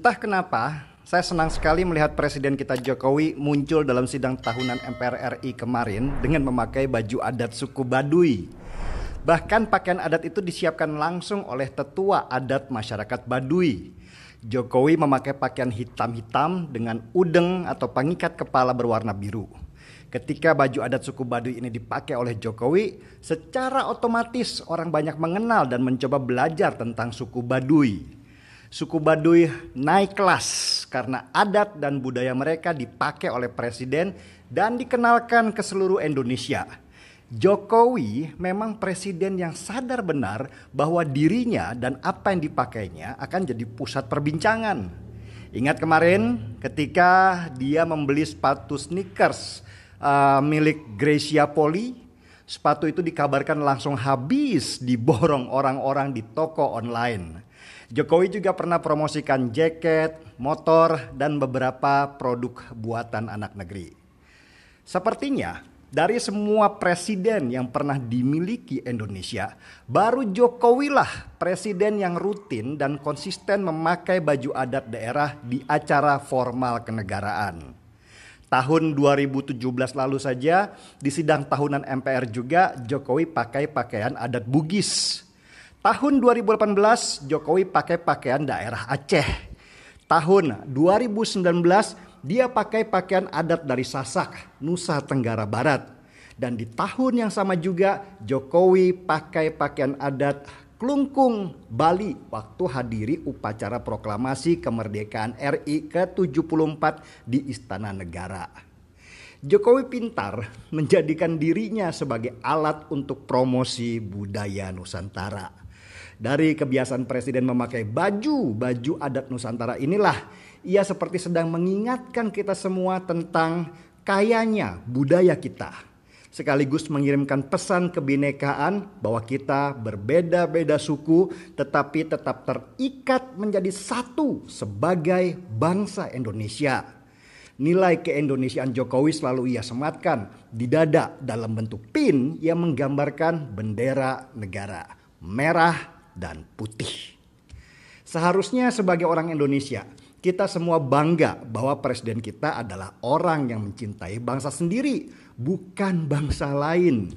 Entah kenapa, saya senang sekali melihat Presiden kita Jokowi muncul dalam sidang tahunan MPR RI kemarin dengan memakai baju adat suku Baduy. Bahkan pakaian adat itu disiapkan langsung oleh tetua adat masyarakat Baduy. Jokowi memakai pakaian hitam-hitam dengan udeng atau pengikat kepala berwarna biru. Ketika baju adat suku Baduy ini dipakai oleh Jokowi, secara otomatis orang banyak mengenal dan mencoba belajar tentang suku Baduy. Suku Baduy naik kelas karena adat dan budaya mereka dipakai oleh presiden dan dikenalkan ke seluruh Indonesia. Jokowi memang presiden yang sadar benar bahwa dirinya dan apa yang dipakainya akan jadi pusat perbincangan. Ingat kemarin ketika dia membeli sepatu sneakers milik Gracia Poli, sepatu itu dikabarkan langsung habis diborong orang-orang di toko online. Jokowi juga pernah promosikan jaket, motor, dan beberapa produk buatan anak negeri. Sepertinya dari semua presiden yang pernah dimiliki Indonesia, baru Jokowi lah presiden yang rutin dan konsisten memakai baju adat daerah di acara formal kenegaraan. Tahun 2017 lalu saja di sidang tahunan MPR juga Jokowi pakai pakaian adat Bugis. Tahun 2018 Jokowi pakai pakaian daerah Aceh. Tahun 2019 dia pakai pakaian adat dari Sasak, Nusa Tenggara Barat. Dan di tahun yang sama juga Jokowi pakai pakaian adat Klungkung, Bali waktu hadiri upacara proklamasi kemerdekaan RI ke-74 di Istana Negara. Jokowi pintar menjadikan dirinya sebagai alat untuk promosi budaya Nusantara. Dari kebiasaan presiden memakai baju adat Nusantara inilah ia seperti sedang mengingatkan kita semua tentang kayanya budaya kita. Sekaligus mengirimkan pesan kebinekaan bahwa kita berbeda-beda suku tetapi tetap terikat menjadi satu sebagai bangsa Indonesia. Nilai keindonesiaan Jokowi selalu ia sematkan di dada dalam bentuk pin yang menggambarkan bendera negara, merah dan putih. Seharusnya sebagai orang Indonesia, kita semua bangga bahwa presiden kita adalah orang yang mencintai bangsa sendiri, bukan bangsa lain.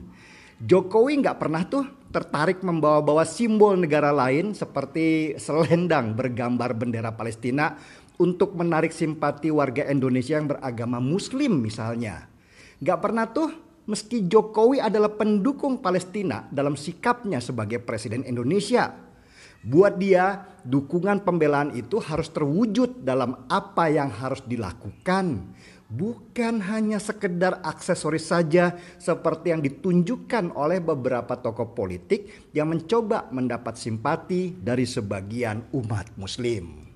Jokowi nggak pernah tuh tertarik membawa-bawa simbol negara lain seperti selendang bergambar bendera Palestina untuk menarik simpati warga Indonesia yang beragama Muslim misalnya. Nggak pernah tuh meski Jokowi adalah pendukung Palestina dalam sikapnya sebagai presiden Indonesia. Buat dia, dukungan pembelaan itu harus terwujud dalam apa yang harus dilakukan. Bukan hanya sekedar aksesoris saja seperti yang ditunjukkan oleh beberapa tokoh politik yang mencoba mendapat simpati dari sebagian umat Muslim.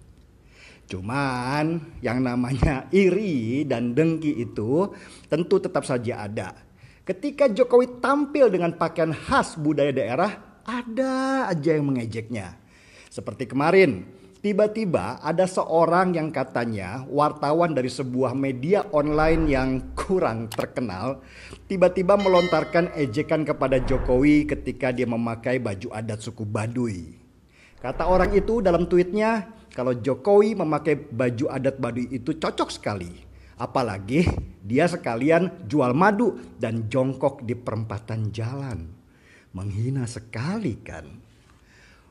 Cuman yang namanya iri dan dengki itu tentu tetap saja ada. Ketika Jokowi tampil dengan pakaian khas budaya daerah, ada aja yang mengejeknya. Seperti kemarin, tiba-tiba ada seorang yang katanya wartawan dari sebuah media online yang kurang terkenal, tiba-tiba melontarkan ejekan kepada Jokowi ketika dia memakai baju adat suku Baduy. Kata orang itu dalam tweetnya, kalau Jokowi memakai baju adat Baduy itu cocok sekali. Apalagi dia sekalian jual madu dan jongkok di perempatan jalan. Menghina sekali kan.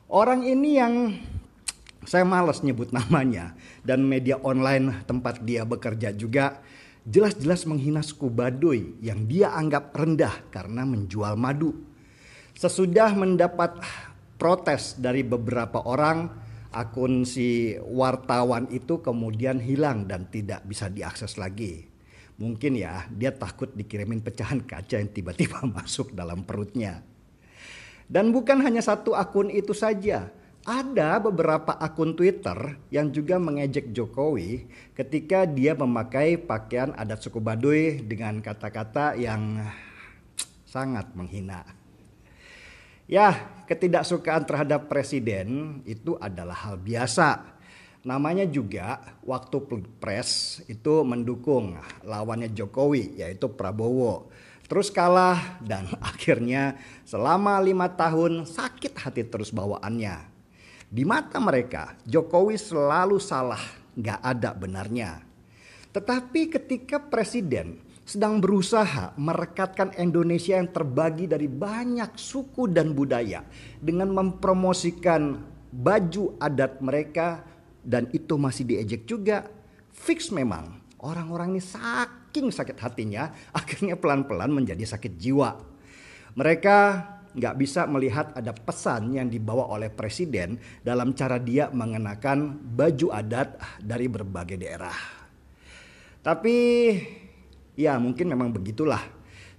Orang ini yang saya malas nyebut namanya dan media online tempat dia bekerja juga jelas-jelas menghina suku Baduy yang dia anggap rendah karena menjual madu. Sesudah mendapat protes dari beberapa orang, akun si wartawan itu kemudian hilang dan tidak bisa diakses lagi. Mungkin ya dia takut dikirimin pecahan kaca yang tiba-tiba masuk dalam perutnya. Dan bukan hanya satu akun itu saja. Ada beberapa akun Twitter yang juga mengejek Jokowi ketika dia memakai pakaian adat suku Baduy dengan kata-kata yang sangat menghina. Ya, ketidaksukaan terhadap presiden itu adalah hal biasa. Namanya juga waktu Pilpres itu mendukung lawannya Jokowi yaitu Prabowo. Terus kalah dan akhirnya selama 5 tahun sakit hati terus bawaannya. Di mata mereka, Jokowi selalu salah, nggak ada benarnya. Tetapi ketika presiden sedang berusaha merekatkan Indonesia yang terbagi dari banyak suku dan budaya dengan mempromosikan baju adat mereka, dan itu masih diejek juga, fix memang orang-orang ini saking sakit hatinya akhirnya pelan-pelan menjadi sakit jiwa. Mereka nggak bisa melihat ada pesan yang dibawa oleh presiden dalam cara dia mengenakan baju adat dari berbagai daerah. Tapi ya mungkin memang begitulah.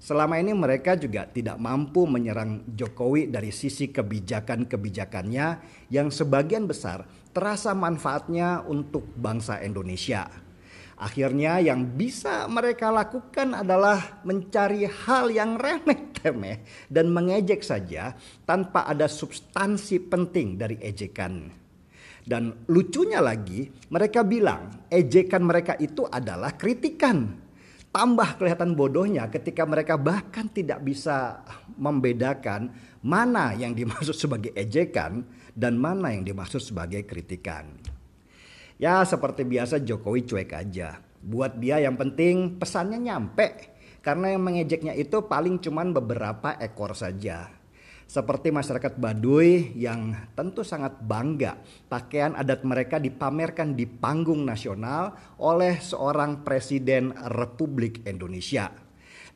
Selama ini mereka juga tidak mampu menyerang Jokowi dari sisi kebijakan-kebijakannya yang sebagian besar terasa manfaatnya untuk bangsa Indonesia. Akhirnya yang bisa mereka lakukan adalah mencari hal yang remeh-temeh dan mengejek saja tanpa ada substansi penting dari ejekan. Dan lucunya lagi, mereka bilang ejekan mereka itu adalah kritikan. Tambah kelihatan bodohnya ketika mereka bahkan tidak bisa membedakan mana yang dimaksud sebagai ejekan dan mana yang dimaksud sebagai kritikan. Ya seperti biasa Jokowi cuek aja. Buat dia yang penting pesannya nyampe. Karena yang mengejeknya itu paling cuman beberapa ekor saja. Seperti masyarakat Baduy yang tentu sangat bangga pakaian adat mereka dipamerkan di panggung nasional oleh seorang presiden Republik Indonesia.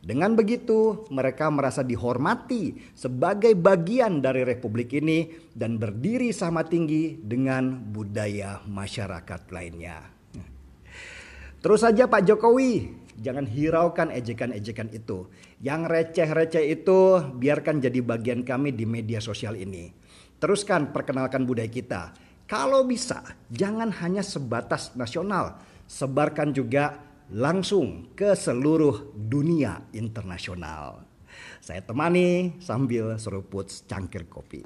Dengan begitu mereka merasa dihormati sebagai bagian dari republik ini dan berdiri sama tinggi dengan budaya masyarakat lainnya. Terus saja Pak Jokowi, jangan hiraukan ejekan-ejekan itu. Yang receh-receh itu biarkan jadi bagian kami di media sosial ini. Teruskan perkenalkan budaya kita. Kalau bisa jangan hanya sebatas nasional, sebarkan juga langsung ke seluruh dunia internasional. Saya temani sambil seruput secangkir kopi.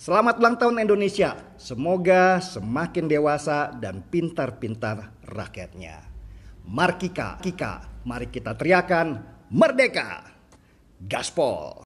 Selamat ulang tahun Indonesia. Semoga semakin dewasa dan pintar-pintar rakyatnya. Mari kita teriakan merdeka. Gaspol.